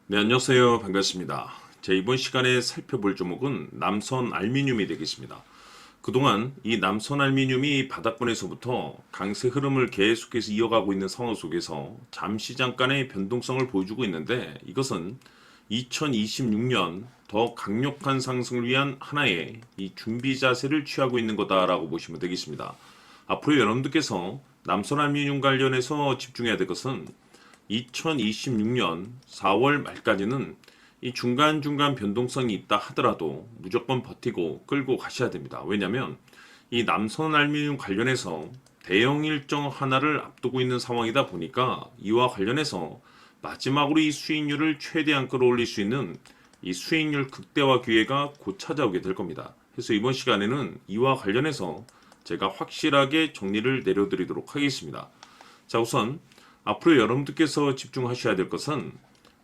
네, 안녕하세요. 반갑습니다. 이번 시간에 살펴볼 종목은 남선 알미늄이 되겠습니다. 그동안 이 남선 알미늄이 바닥권에서부터 강세 흐름을 계속해서 이어가고 있는 상황 속에서 잠시 잠깐의 변동성을 보여주고 있는데, 이것은 2026년 더 강력한 상승을 위한 하나의 이 준비 자세를 취하고 있는 거다라고 보시면 되겠습니다. 앞으로 여러분들께서 남선 알미늄 관련해서 집중해야 될 것은 2026년 4월 말까지는 이 중간중간 변동성이 있다 하더라도 무조건 버티고 끌고 가셔야 됩니다. 왜냐하면 이 남선 알미늄 관련해서 대형 일정 하나를 앞두고 있는 상황이다 보니까 이와 관련해서 마지막으로 이 수익률을 최대한 끌어올릴 수 있는 이 수익률 극대화 기회가 곧 찾아오게 될 겁니다. 그래서 이번 시간에는 이와 관련해서 제가 확실하게 정리를 내려드리도록 하겠습니다. 자, 우선 앞으로 여러분들께서 집중하셔야 될 것은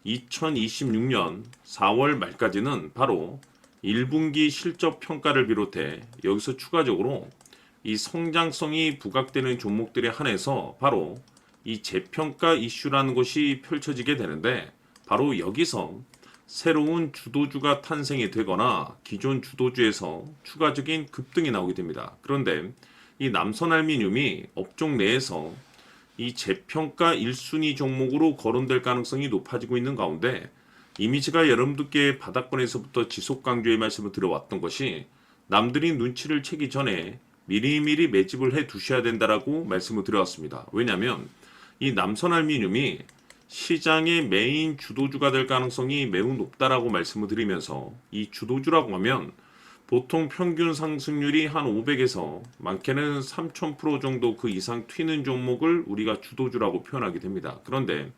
2026년 4월 말까지는 바로 1분기 실적 평가를 비롯해 여기서 추가적으로 이 성장성이 부각되는 종목들에 한해서 바로 이 재평가 이슈라는 것이 펼쳐지게 되는데, 바로 여기서 새로운 주도주가 탄생이 되거나 기존 주도주에서 추가적인 급등이 나오게 됩니다. 그런데 이 남선 알미늄이 업종 내에서 이 재평가 1순위 종목으로 거론될 가능성이 높아지고 있는 가운데, 이미지가 여러분들께 바닥권에서부터 지속 강조의 말씀을 드려왔던 것이 남들이 눈치를 채기 전에 미리미리 매집을 해 두셔야 된다라고 말씀을 드려왔습니다. 왜냐하면 이 남선 알미늄이 시장의 메인 주도주가 될 가능성이 매우 높다라고 말씀을 드리면서, 이 주도주라고 하면 보통 평균 상승률이 한 500에서 많게는 3000% 정도 그 이상 튀는 종목을 우리가 주도주라고 표현하게 됩니다. 그런데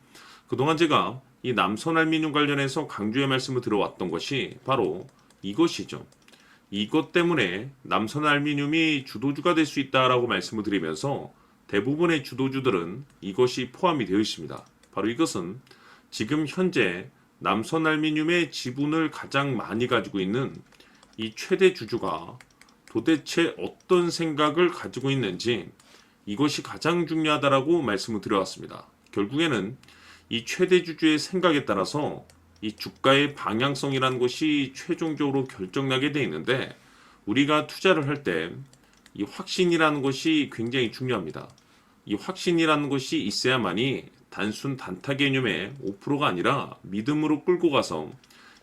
그동안 제가 이 남선 알미늄 관련해서 강조의 말씀을 들어왔던 것이 바로 이것이죠. 이것 때문에 남선 알미늄이 주도주가 될 수 있다라고 말씀을 드리면서 대부분의 주도주들은 이것이 포함이 되어 있습니다. 바로 이것은 지금 현재 남선 알미늄의 지분을 가장 많이 가지고 있는 이 최대 주주가 도대체 어떤 생각을 가지고 있는지, 이것이 가장 중요하다라고 말씀을 드려왔습니다. 결국에는 이 최대 주주의 생각에 따라서 이 주가의 방향성이라는 것이 최종적으로 결정나게 돼 있는데, 우리가 투자를 할 때 이 확신이라는 것이 굉장히 중요합니다. 이 확신이라는 것이 있어야만이 단순 단타 개념의 5%가 아니라 믿음으로 끌고 가서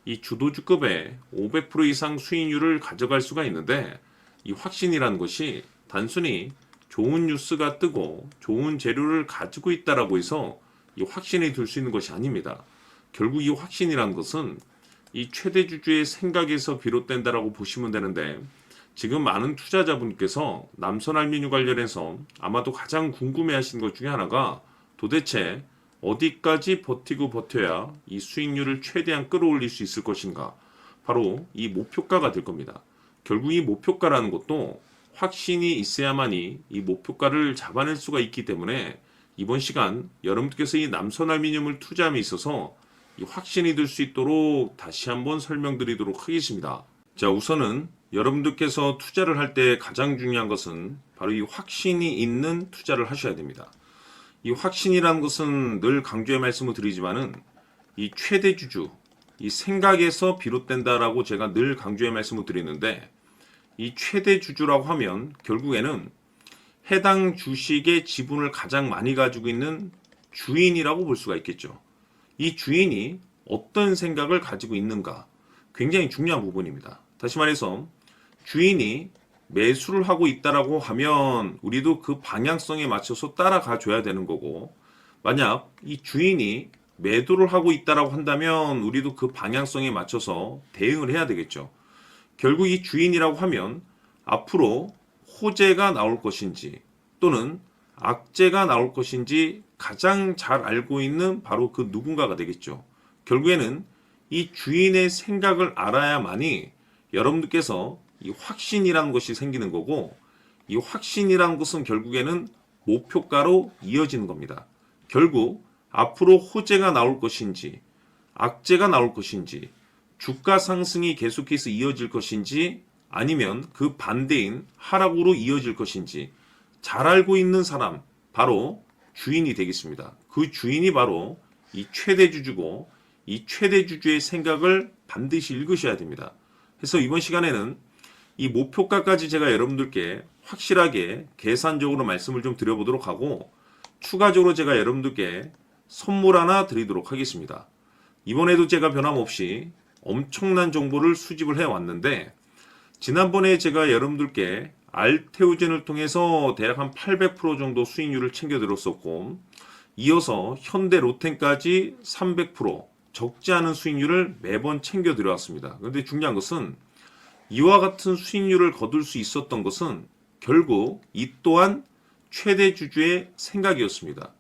이 주도주급의 500% 이상 수익률을 가져갈 수가 있는데, 이 확신이라는 것이 단순히 좋은 뉴스가 뜨고 좋은 재료를 가지고 있다라고 해서 이 확신이 들 수 있는 것이 아닙니다. 결국 이 확신이라는 것은 이 최대 주주의 생각에서 비롯된다라고 보시면 되는데, 지금 많은 투자자분께서 남선 알미늄 관련해서 아마도 가장 궁금해하시는 것 중에 하나가 도대체 어디까지 버티고 버텨야 이 수익률을 최대한 끌어올릴 수 있을 것인가, 바로 이 목표가가 될 겁니다. 결국 이 목표가라는 것도 확신이 있어야만이 이 목표가를 잡아낼 수가 있기 때문에, 이번 시간 여러분께서 이 남선 알미늄을 투자함에 있어서 이 확신이 들 수 있도록 다시 한번 설명드리도록 하겠습니다. 자, 우선은 여러분들께서 투자를 할 때 가장 중요한 것은 바로 이 확신이 있는 투자를 하셔야 됩니다. 이 확신이라는 것은 늘 강조의 말씀을 드리지만은 이 최대 주주, 이 생각에서 비롯된다라고 제가 늘 강조의 말씀을 드리는데, 이 최대 주주라고 하면 결국에는 해당 주식의 지분을 가장 많이 가지고 있는 주인이라고 볼 수가 있겠죠. 이 주인이 어떤 생각을 가지고 있는가, 굉장히 중요한 부분입니다. 다시 말해서 주인이 매수를 하고 있다라고 하면 우리도 그 방향성에 맞춰서 따라가 줘야 되는 거고, 만약 이 주인이 매도를 하고 있다라고 한다면 우리도 그 방향성에 맞춰서 대응을 해야 되겠죠. 결국 이 주인이라고 하면 앞으로 호재가 나올 것인지 또는 악재가 나올 것인지 가장 잘 알고 있는 바로 그 누군가가 되겠죠. 결국에는 이 주인의 생각을 알아야만이 여러분들께서 이 확신이라는 것이 생기는 거고, 이 확신이라는 것은 결국에는 목표가로 이어지는 겁니다. 결국 앞으로 호재가 나올 것인지 악재가 나올 것인지, 주가 상승이 계속해서 이어질 것인지 아니면 그 반대인 하락으로 이어질 것인지 잘 알고 있는 사람, 바로 주인이 되겠습니다. 그 주인이 바로 이 최대 주주고, 이 최대 주주의 생각을 반드시 읽으셔야 됩니다. 그래서 이번 시간에는 이 목표가까지 제가 여러분들께 확실하게 계산적으로 말씀을 좀 드려보도록 하고, 추가적으로 제가 여러분들께 선물 하나 드리도록 하겠습니다. 이번에도 제가 변함없이 엄청난 정보를 수집을 해왔는데, 지난번에 제가 여러분들께 알테오젠을 통해서 대략 한 800% 정도 수익률을 챙겨드렸었고, 이어서 현대 로템까지 300% 적지 않은 수익률을 매번 챙겨드려왔습니다. 그런데 중요한 것은 이와 같은 수익률을 거둘 수 있었던 것은 결국 이 또한 최대 주주의 생각이었습니다.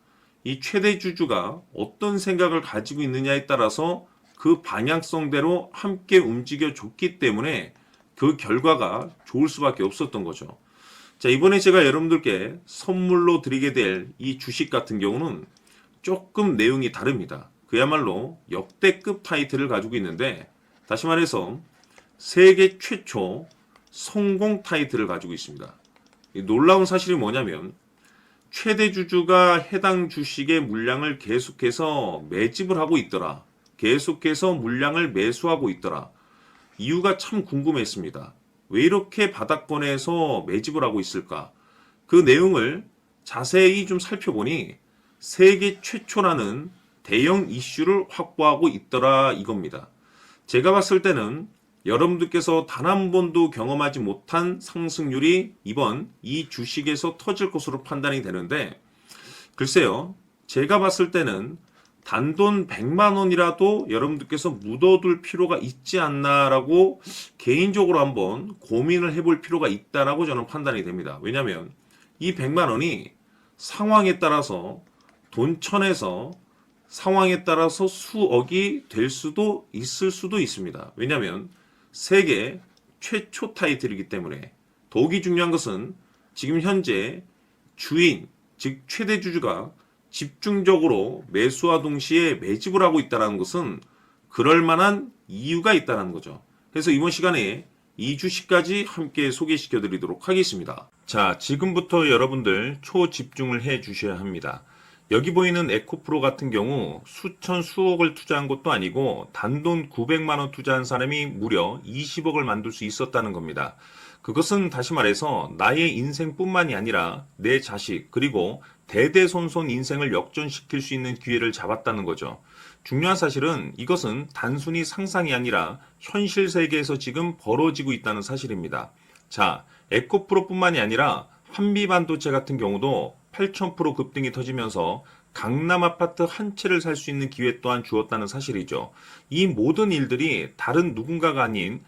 이 최대 주주가 어떤 생각을 가지고 있느냐에 따라서 그 방향성대로 함께 움직여 줬기 때문에 그 결과가 좋을 수밖에 없었던 거죠. 자, 이번에 제가 여러분들께 선물로 드리게 될 이 주식 같은 경우는 조금 내용이 다릅니다. 그야말로 역대급 타이틀을 가지고 있는데, 다시 말해서 세계 최초 성공 타이틀을 가지고 있습니다. 이 놀라운 사실이 뭐냐면 최대 주주가 해당 주식의 물량을 계속해서 매집을 하고 있더라. 계속해서 물량을 매수하고 있더라. 이유가 참 궁금했습니다. 왜 이렇게 바닥권에서 매집을 하고 있을까? 그 내용을 자세히 좀 살펴보니 세계 최초라는 대형 이슈를 확보하고 있더라 이겁니다. 제가 봤을 때는 여러분들께서 단 한 번도 경험하지 못한 상승률이 이번 이 주식에서 터질 것으로 판단이 되는데, 글쎄요, 제가 봤을 때는 단돈 100만 원이라도 여러분들께서 묻어둘 필요가 있지 않나라고 개인적으로 한번 고민을 해볼 필요가 있다라고 저는 판단이 됩니다. 왜냐하면 이 100만 원이 상황에 따라서 돈천에서 상황에 따라서 수억이 될 수도 있을 수도 있습니다. 왜냐하면 세계 최초 타이틀이기 때문에. 더욱이 중요한 것은 지금 현재 주인, 즉 최대 주주가 집중적으로 매수와 동시에 매집을 하고 있다는 것은 그럴 만한 이유가 있다는 거죠. 그래서 이번 시간에 이 주식까지 함께 소개시켜 드리도록 하겠습니다. 자, 지금부터 여러분들 초집중을 해 주셔야 합니다. 여기 보이는 에코프로 같은 경우 수천 수억을 투자한 것도 아니고 단돈 900만 원 투자한 사람이 무려 20억을 만들 수 있었다는 겁니다. 그것은 다시 말해서 나의 인생뿐만이 아니라 내 자식 그리고 대대손손 인생을 역전시킬 수 있는 기회를 잡았다는 거죠. 중요한 사실은 이것은 단순히 상상이 아니라 현실 세계에서 지금 벌어지고 있다는 사실입니다. 자, 에코프로뿐만이 아니라 한미반도체 같은 경우도 8,000% 급등이 터지면서 강남 아파트 한 채를 살 수 있는 기회 또한 주었다는 사실이죠. 이 모든 일들이 다른 누군가가 아닌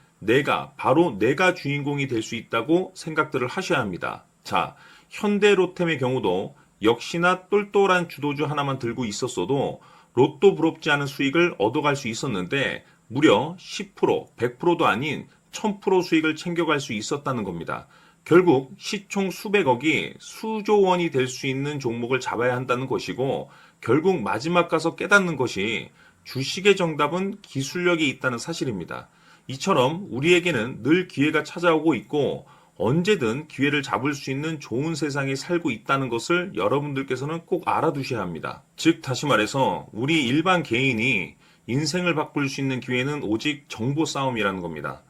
바로 내가 주인공이 될 수 있다고 생각들을 하셔야 합니다. 자, 현대로템의 경우도 역시나 똘똘한 주도주 하나만 들고 있었어도 로또 부럽지 않은 수익을 얻어갈 수 있었는데 무려 10%, 100%도 아닌 1000% 수익을 챙겨갈 수 있었다는 겁니다. 결국 시총 수백억이 수조 원이 될 수 있는 종목을 잡아야 한다는 것이고, 결국 마지막 가서 깨닫는 것이 주식의 정답은 기술력이 있다는 사실입니다. 이처럼 우리에게는 늘 기회가 찾아오고 있고 언제든 기회를 잡을 수 있는 좋은 세상에 살고 있다는 것을 여러분들께서는 꼭 알아두셔야 합니다. 즉 다시 말해서 우리 일반 개인이 인생을 바꿀 수 있는 기회는 오직 정보 싸움이라는 겁니다.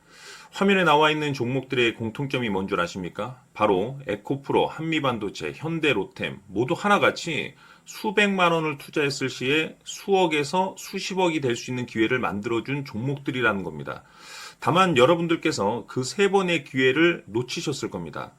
화면에 나와 있는 종목들의 공통점이 뭔 줄 아십니까? 바로 에코프로, 한미반도체, 현대로템 모두 하나같이 수백만 원을 투자했을 시에 수억에서 수십억이 될 수 있는 기회를 만들어준 종목들이라는 겁니다. 다만 여러분들께서 그 세 번의 기회를 놓치셨을 겁니다.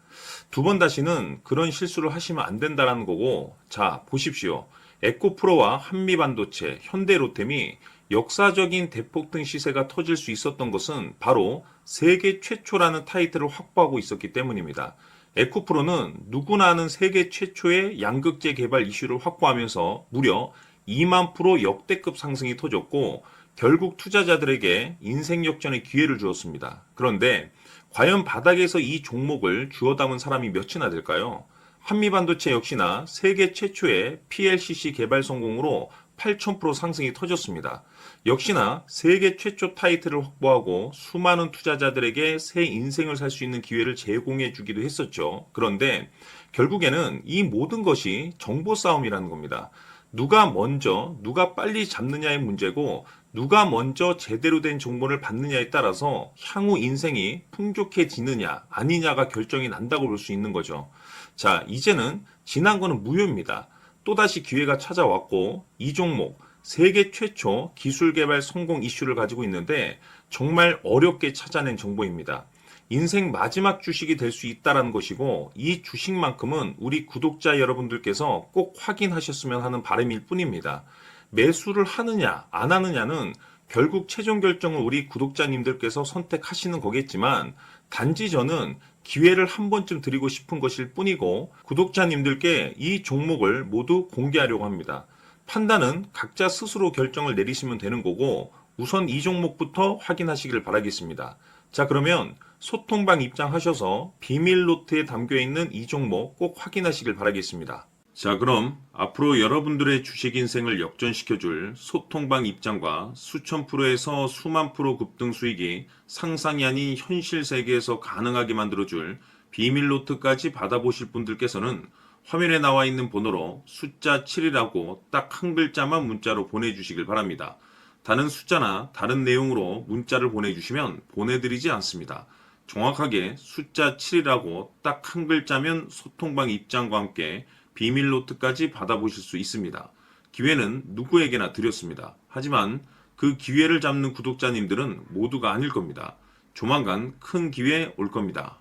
두 번 다시는 그런 실수를 하시면 안 된다는 거고, 자 보십시오. 에코프로와 한미반도체, 현대로템이 역사적인 대폭등 시세가 터질 수 있었던 것은 바로 세계 최초라는 타이틀을 확보하고 있었기 때문입니다. 에코프로는 누구나 아는 세계 최초의 양극재 개발 이슈를 확보하면서 무려 2만 프로 역대급 상승이 터졌고 결국 투자자들에게 인생 역전의 기회를 주었습니다. 그런데 과연 바닥에서 이 종목을 주워 담은 사람이 몇이나 될까요? 한미반도체 역시나 세계 최초의 PLCC 개발 성공으로 8,000% 상승이 터졌습니다. 역시나 세계 최초 타이틀을 확보하고 수많은 투자자들에게 새 인생을 살 수 있는 기회를 제공해 주기도 했었죠. 그런데 결국에는 이 모든 것이 정보 싸움이라는 겁니다. 누가 먼저, 누가 빨리 잡느냐의 문제고 누가 먼저 제대로 된 정보를 받느냐에 따라서 향후 인생이 풍족해지느냐 아니냐가 결정이 난다고 볼 수 있는 거죠. 자, 이제는 지난 거는 무효입니다. 또다시 기회가 찾아왔고 이 종목 세계 최초 기술 개발 성공 이슈를 가지고 있는데 정말 어렵게 찾아낸 정보입니다. 인생 마지막 주식이 될 수 있다는 것이고 이 주식만큼은 우리 구독자 여러분들께서 꼭 확인하셨으면 하는 바람일 뿐입니다. 매수를 하느냐 안 하느냐는 결국 최종 결정을 우리 구독자님들께서 선택하시는 거겠지만 단지 저는 기회를 한 번쯤 드리고 싶은 것일 뿐이고 구독자님들께 이 종목을 모두 공개하려고 합니다. 판단은 각자 스스로 결정을 내리시면 되는 거고 우선 이 종목부터 확인하시길 바라겠습니다. 자, 그러면 소통방 입장하셔서 비밀 노트에 담겨 있는 이 종목 꼭 확인하시길 바라겠습니다. 자, 그럼 앞으로 여러분들의 주식 인생을 역전시켜줄 소통방 입장과 수천 프로에서 수만 프로 급등 수익이 상상이 아닌 현실 세계에서 가능하게 만들어줄 비밀 노트까지 받아보실 분들께서는 화면에 나와 있는 번호로 숫자 7이라고 딱 한 글자만 문자로 보내주시길 바랍니다. 다른 숫자나 다른 내용으로 문자를 보내주시면 보내드리지 않습니다. 정확하게 숫자 7이라고 딱 한 글자면 소통방 입장과 함께 비밀 노트까지 받아보실 수 있습니다. 기회는 누구에게나 드렸습니다. 하지만 그 기회를 잡는 구독자님들은 모두가 아닐 겁니다. 조만간 큰 기회 올 겁니다.